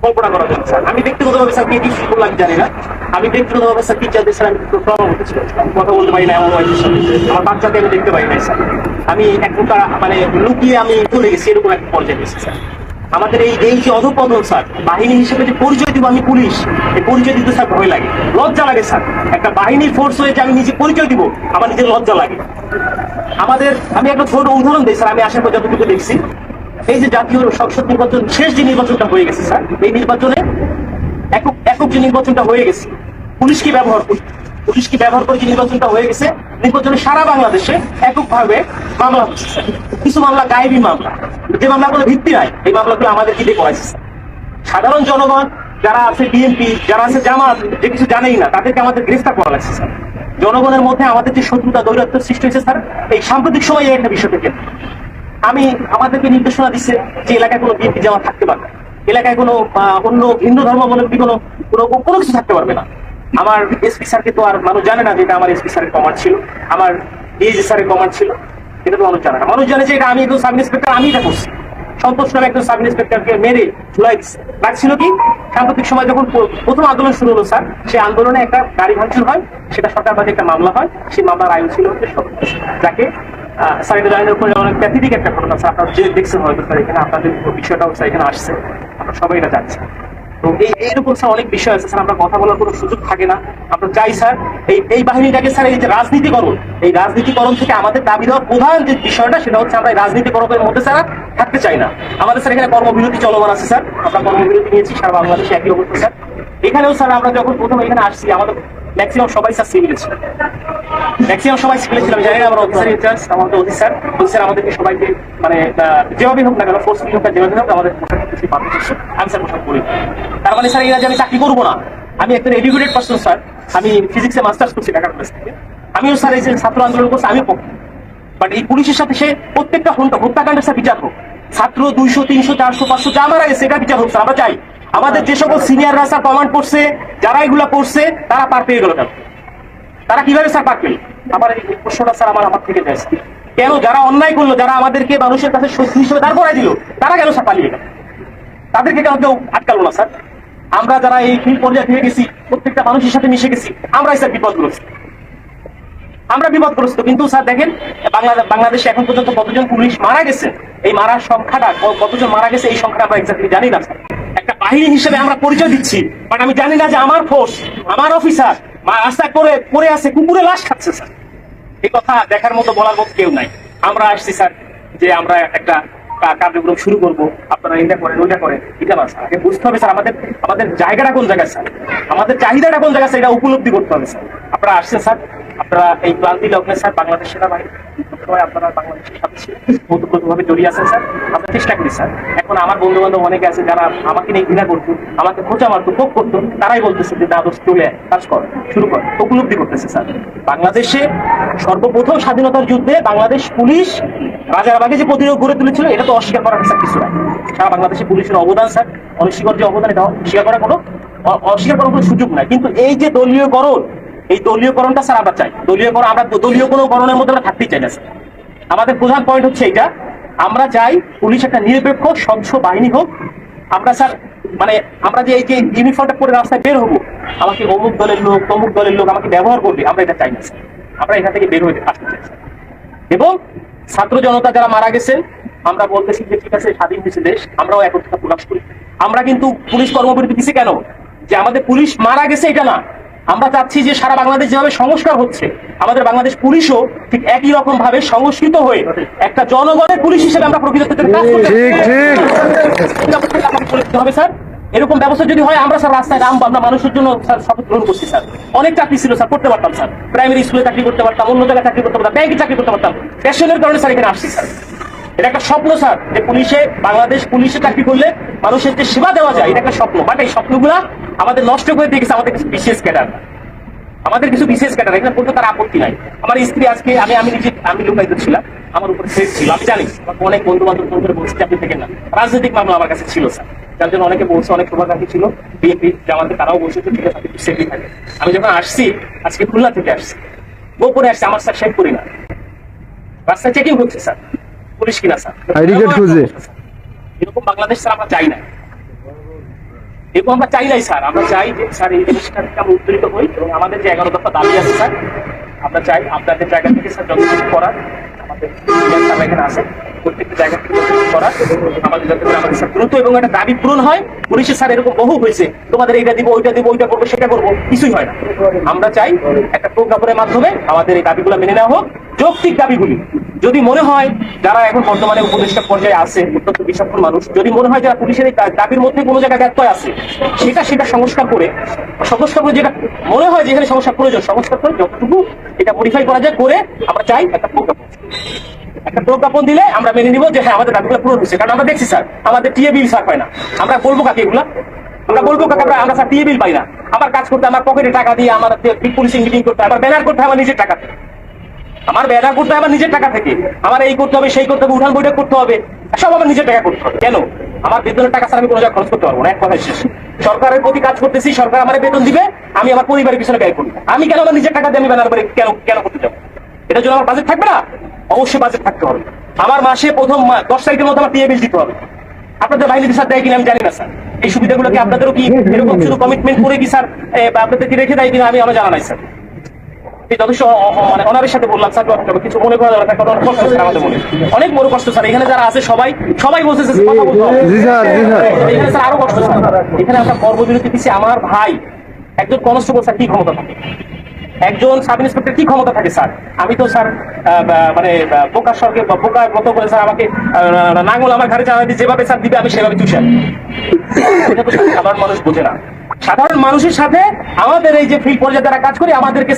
কল্পনা করা যায় স্যার। আমি ব্যক্তিগতভাবে স্যার কি করলাম আমি জানি না। আমি ব্যক্তিগতভাবে স্যার টিচারদের স্যার আমি প্রভাবিত ছিল, কথা বলতে পারি না এমন ওয়াইফের সাথে, আমার বাচ্চাকে আমি দেখতে পাই নাই স্যার। আমি এক প্রকার মানে লুকিয়ে আমি চলে গেছি, এরকম একটা পর্যায়ে গেছি স্যার। আমাদের এই এই যে অধপতন স্যার, বাহিনী হিসেবে যে পরিচয় দিব আমি পুলিশ, এই পরিচয় দিতে স্যার ভয় লাগে, লজ্জা লাগে স্যার। একটা বাহিনীর ফোর্স হয়ে যে আমি নিজে পরিচয় দিব, আমার নিজের লজ্জা লাগে। আমাদের আমি একটা ছোট উদাহরণ দিই স্যার, আমি আসার পর যতটুকু দেখছি, এই যে জাতীয় সংসদ নির্বাচন, শেষ যে নির্বাচনটা হয়ে গেছে স্যার, এই নির্বাচনে একক একক যে নির্বাচনটা হয়ে গেছে, পুলিশ কি ব্যবহার করে যে নির্বাচনটা হয়ে গেছে, নির্বাচনে সারা বাংলাদেশে এককভাবে মামলা হচ্ছে স্যার। কিছু মামলা গায়েবী মামলা, যে মামলাগুলো ভিত্তি নাই, এই মামলাগুলো আমাদের কি দিয়ে করাইছে স্যার। সাধারণ জনগণ যারা আছে, বিএনপি যারা আছে, জামাত, যে কিছু জানেই না, তাদেরকে আমাদের গ্রেফতার করা লাগছে স্যার। জনগণের মধ্যে আমাদের যে শত্রুতা দৈরাত্ম সৃষ্টি হয়েছে স্যার, এই সাম্প্রতিক সময়ে একটা বিষয় থেকে আমি আমাদেরকে নির্দেশনা দিচ্ছে যে এলাকায় কোনো বিএনপি জামাত থাকতে পারবে না, এলাকায় কোনো অন্য হিন্দু ধর্মাবলম্বী কোনো কোনো কিছু থাকতে পারবে না। আমার এসপি স্যারকে তো আর মানুষ জানে না যে এটা আমার এসপি স্যারের কমান্ড ছিল, আমার ডিএজি স্যারের কমান্ড ছিল, এটা তো মানুষ জানে না। মানুষ জানে যে এটা আমি একজন সাব ইন্সপেক্টর, আমি এটা করছি। সন্তোষ নামে একজন সাব ইন্সপেক্টরকে মেরে ঝুলাই দিচ্ছে। রাখছিল কি, সাম্প্রতিক সময় যখন প্রথম আন্দোলন শুরু হলো স্যার, সেই আন্দোলনে একটা গাড়ি ভাঙচুর হয়, সেটা সরকারবাদী একটা মামলা হয়। সেই মামলার আয়ু ছিল যাকে স্যার, এটা জানানোর উপরে অনেক প্যাথেটিক একটা ঘটনা স্যার, আপনারা যে দেখছেন হয়তো স্যার, এখানে আপনাদের বিষয়টাও স্যার এখানে আসছে, আমরা সবাই এটা জানছি। তো এইরকম স্যার অনেক বিষয় আছে স্যার, আমরা কথা বলার কোনো সুযোগ থাকে না। আমরা চাই স্যার এই বাহিনীটাকে স্যার, এই যে রাজনীতিকরণ, এই রাজনীতিকরণ থেকে আমাদের দাবি দেওয়ার প্রধান যে বিষয়টা, সেটা হচ্ছে আমরা এই রাজনীতিকরণের মধ্যে স্যার থাকতে চাই না। আমাদের স্যার এখানে কর্মবিরতি চলমান আছে স্যার, আমরা কর্মবিরতি নিয়েছি, সারা বাংলাদেশে একই অবস্থা স্যার। এখানেও স্যার আমরা যখন প্রথম এখানে আসছি, আমাদের ম্যাক্সিমাম সবাই স্যার সিভিল ছিল, ম্যাক্সিমাম সবাই সিভিল ছিলাম। জানি না আমার অফিসার ইনচার্জ, আমাদের অফিসার আমাদেরকে সবাইকে মানে যেভাবে হোক না কেন, ফোর্স হোক যেভাবে হোক আমাদের আমি স্যার পোশাক করি। তার মানে স্যার এরা যে আমি চাকরি করবো না, আমি একজন এডুকেটেড পার্সন স্যার, আমি ফিজিক্সে মাস্টার্স করছি ঢাকা কলেজ থেকে। আমিও স্যার এই যে ছাত্র আন্দোলন করছি, আমি পক্ষে। বাট এই পুলিশের সাথে সে প্রত্যেকটা হত্যাকাণ্ডের স্যার বিচার হোক, ছাত্র 200 300 400 500 যা মারা গেছে, এটা বিচার হোক স্যার। আমরা চাই আমাদের যে সকল সিনিয়ররা স্যার কমান্ড করছে, যারা এগুলা করছে, তারা পার পেয়ে গেল কেন? তারা কিভাবে স্যার পার পেল? আমার এই প্রশ্নটা স্যার আমার থেকে যায়, কেন যারা অন্যায় করলো, যারা আমাদেরকে মানুষের কাছে শত্রু হিসেবে দাঁড় করাই দিল, তারা কেন স্যার পালিয়ে গেল? তাদেরকে কেন কেউ আটকালো না স্যার? আমরা যারা এই ফিল্ড পর্যায়ে থেকে গেছি, প্রত্যেকটা মানুষের সাথে মিশে গেছি, আমরাই স্যার বিপদগ্রস্ত, আমরা বিপদগ্রস্ত। কিন্তু স্যার দেখেন, বাংলাদেশে এখন পর্যন্ত কতজন পুলিশ মারা গেছে, এই মারার সংখ্যাটা কতজন মারা গেছে, এই সংখ্যাটা আমরা এক্স্যাক্টলি জানি না স্যার। একটা বাহিনী হিসেবে আমরা পরিচয় দিচ্ছি, বাট আমি জানি না যে আমার ফোর্স, আমার অফিসার রাস্তায় পড়ে আছে, কুকুরে লাশ খাচ্ছে স্যার। এই কথা দেখার মতো, বলার মতো কেউ নাই। আমরা আসছি স্যার যে আমরা একটা কার্যক্রম শুরু করবো, আপনারা এটা করেন ওইটা করেন, এটা না স্যার। আগে বুঝতে হবে স্যার আমাদের জায়গাটা কোন জায়গায় স্যার, আমাদের চাহিদাটা কোন জায়গায় স্যার, এটা উপলব্ধি করতে হবে স্যার। আপনারা আসছেন স্যার, আপনারা এই ক্লান্তি লগ্নে স্যার বাংলাদেশ সেনাবাহিনী আপনারা বাংলাদেশের সাথে ওতপ্রোতভাবে জড়িয়ে আছেন স্যার। আমরা চেষ্টা করি স্যার। এখন আমার বন্ধু বান্ধব অনেকে আছে যারা আমাকে নিয়ে ঘৃণা করতো, আমাকে খোঁচা মারতো, কোপ করতো, তারাই বলতেছে যে দাদোস চলে কাজ কর, শুরু কর, উপলব্ধি করতেছে স্যার। বাংলাদেশে সর্বপ্রথম স্বাধীনতার যুদ্ধে বাংলাদেশ পুলিশ রাজারবাগে যে প্রতিরোধ গড়ে তুলেছিল, এটা তো অস্বীকার করার স্যার কিছু নাই। সারা বাংলাদেশে পুলিশের অবদান স্যার, অনস্বীকার যে অবদান, এটা অস্বীকার করার কোনো সুযোগ নাই। কিন্তু এই যে দলীয়করণ, এই দলীয়করণটা স্যার আমরা চাই। আমরা দলীয় কোনো করণের মধ্যে আমরা থাকতেই চাই না স্যার। আমাদের প্রধান পয়েন্ট হচ্ছে এইটা, আমরা চাই পুলিশ একটা নিরপেক্ষ স্বচ্ছ বাহিনী হোক। আমরা স্যার মানে আমরা যে এই যে ইউনিফর্মটা পরে রাস্তায় বের হবো, আমাকে অমুক দলের লোক তমুক দলের লোক আমাকে ব্যবহার করবে, আমরা এটা চাই না স্যার। আমরা এখান থেকে বের হয়ে আসতে চাই স্যার। এবং ছাত্র জনতা যারা মারা গেছেন, আমরা বলতেছি যে ঠিক আছে, স্বাধীন হয়েছে দেশ, আমরাও একত্রতা প্রকাশ করি। আমরা কিন্তু পুলিশ কর্মবিরতি দিচ্ছি কেন? যে আমাদের পুলিশ মারা গেছে এটা না, আমরা চাচ্ছি যে সারা বাংলাদেশ যেভাবে সংস্কার হচ্ছে, আমাদের বাংলাদেশ পুলিশও ঠিক একই রকম ভাবে সংস্কৃত হয়ে একটা জনগণের পুলিশ হিসেবে আমরা প্রকৃত কাজ করতে হবে স্যার। এরকম ব্যবস্থা যদি হয়, আমরা স্যার রাস্তায় নামবো, আমরা মানুষের জন্য স্যার শপথ গ্রহণ করছি স্যার। অনেক চাকরি ছিল স্যার, করতে পারতাম স্যার, প্রাইমারি স্কুলে চাকরি করতে পারতাম, অন্য জায়গায় চাকরি করতে পারতাম, ব্যাংকে চাকরি করতে পারতাম। প্যাশনের কারণে স্যার এখানে আসছি স্যার। এটা একটা স্বপ্ন স্যার, যে বাংলাদেশ পুলিশে চাকরি করলে মানুষের যে সেবা দেওয়া যায়, এটা একটা স্বপ্ন। বাট এই স্বপ্নগুলা আমাদের নষ্ট করে দিয়ে গেছে আমাদের কিছু বিশেষ ক্যাডার, এখানে বলতে তার আপত্তি নাই। আমার স্ত্রী আজকে আমি লোকায়িত ছিলাম, আমার উপরে থ্রেট ছিল, আমি জানি। অনেক বন্ধু বান্ধব ফোন করে বলছি আপনি থেকে না, রাজনৈতিক মামলা আমার কাছে ছিল স্যার, যার জন্য অনেকে বলছে, অনেক শুভাকাঙ্ক্ষী ছিল বিএনপি জামাতে, তারাও বলছে ঠিক আছে আপনি সেফলি থাকে। আমি যখন আসছি, আজকে খুলনা থেকে আসছি, গোপনে আসছি, আমার স্যার শেখ করি না, রাস্তায় চেকিং হচ্ছে স্যার, পুলিশ কিনা স্যার, এরকম বাংলাদেশ স্যার আমরা চাই না। এবং আমরা চাই নাই স্যার, আমরা চাই যে স্যার এই জিনিসটা থেকে আমরা উত্তরিত হই এবং আমাদের যে 11 দফা দাবি আছে স্যার, আমরা চাই আপনাদের জায়গা থেকে স্যার যত কিছু করার আমাদের স্যার এখানে আছে, প্রত্যেকটা জায়গা থেকে যত কিছু করার আমাদের যাতে করে আমাদের স্যার দ্রুত এবং একটা দাবি পূরণ হয়। পুলিশের স্যার এরকম বহু হয়েছে, তোমাদের এইটা দিব ওইটা দিব ওইটা করবো সেটা করবো, কিছুই হয় না। আমরা চাই একটা প্রজ্ঞাপনের মাধ্যমে আমাদের এই দাবিগুলো মেনে নেওয়া হোক, যৌক্তিক দাবিগুলি। যদি মনে হয় যারা এখন বর্তমানে উপদেষ্টা পর্যায়ে আছে অত্যন্ত বিচক্ষণ মানুষ, যদি মনে হয় যারা পুলিশের এই দাবির মধ্যে কোনো জায়গায় ব্যত্যয় আছে, সেটা সংস্কার করে যেটা মনে হয় যেখানে সংস্কার প্রয়োজন সংস্কার করে যতটুকু এটা মডিফাই করা যায় করে আমরা চাই একটা প্রজ্ঞাপন দিলে আমরা মেনে নিব যে হ্যাঁ আমাদের দাবিগুলো পূরণ হচ্ছে। কারণ আমরা দেখছি স্যার আমাদের টিএ বিল স্যার পাই না, আমরা বলবো কাকে এগুলা, আমরা বলবো কাকে আমরা স্যার টিএ বিল পাই না। আমার কাজ করতে আমার পকেটে টাকা দিয়ে আমার পুলিশিং মিটিং করতে হয়, আমার ব্যানার করতে হয় আমার নিজের টাকা থেকে, আমার ব্যানার করতে হবে আমার নিজের টাকা থেকে, আমার এই করতে হবে সেই করতে হবে উঠান বৈঠক করতে হবে, সব আমার নিজের টাকা করতে হবে। কেন আমার বেতনের টাকা স্যার আমি কোনো জায়গায় খরচ করতে পারবো না, এক কথায় শেষ। সরকারের প্রতি কাজ করতেছি, সরকার আমার বেতন দিবে, আমি আমার পরিবারের পিছনে ব্যয় করি, আমি কেন আমার নিজের টাকা দিয়ে আমি ব্যানার করে কেন করতে যাবো? এটার জন্য আমার বাজেট থাকবে না? অবশ্যই বাজেট থাকতে হবে। আমার মাসে প্রথম 10 তারিখের মধ্যে আমার টিএ বিল দিতে হবে। আপনাদের বাহিনী স্যার দেয় কিনা আমি জানি না স্যার, এই সুবিধাগুলো কি আপনাদেরও কি এরকম শুধু কমিটমেন্ট করে কি স্যার আপনাদের কি রেখে দেয় কিনা আমার জানা নাই স্যার। যথেষ্ট মানে অনারের সাথে বললাম স্যার কিছু মনে করা দরকার, কারণ অনেক কষ্ট স্যার আমাদের মনে, অনেক বড় কষ্ট স্যার। এখানে যারা আছে সবাই বলছে কথা বলতে হবে, এখানে স্যার আরো কষ্ট স্যার। এখানে আমরা কর্মবিরতি দিচ্ছি, আমার ভাই একজন কনস্টেবল স্যার কি ক্ষমতা থাকে, একজন সাব ইন্সপেক্টর কি ক্ষমতা থাকে স্যার? আমি তো স্যার মানে বোকার সঙ্গে বোকার মতো করে স্যার আমাকে নাঙ্গল আমার ঘাড়ে চালাতে যেভাবে স্যার দিবে আমি সেভাবে চুষাই। এটা তো সাধারণ মানুষ বোঝে না। সাধারণ মানুষের সাথে আমাদের এই যে ফিল্ড পর্যায়ে যারা কাজ করে আমাদেরকে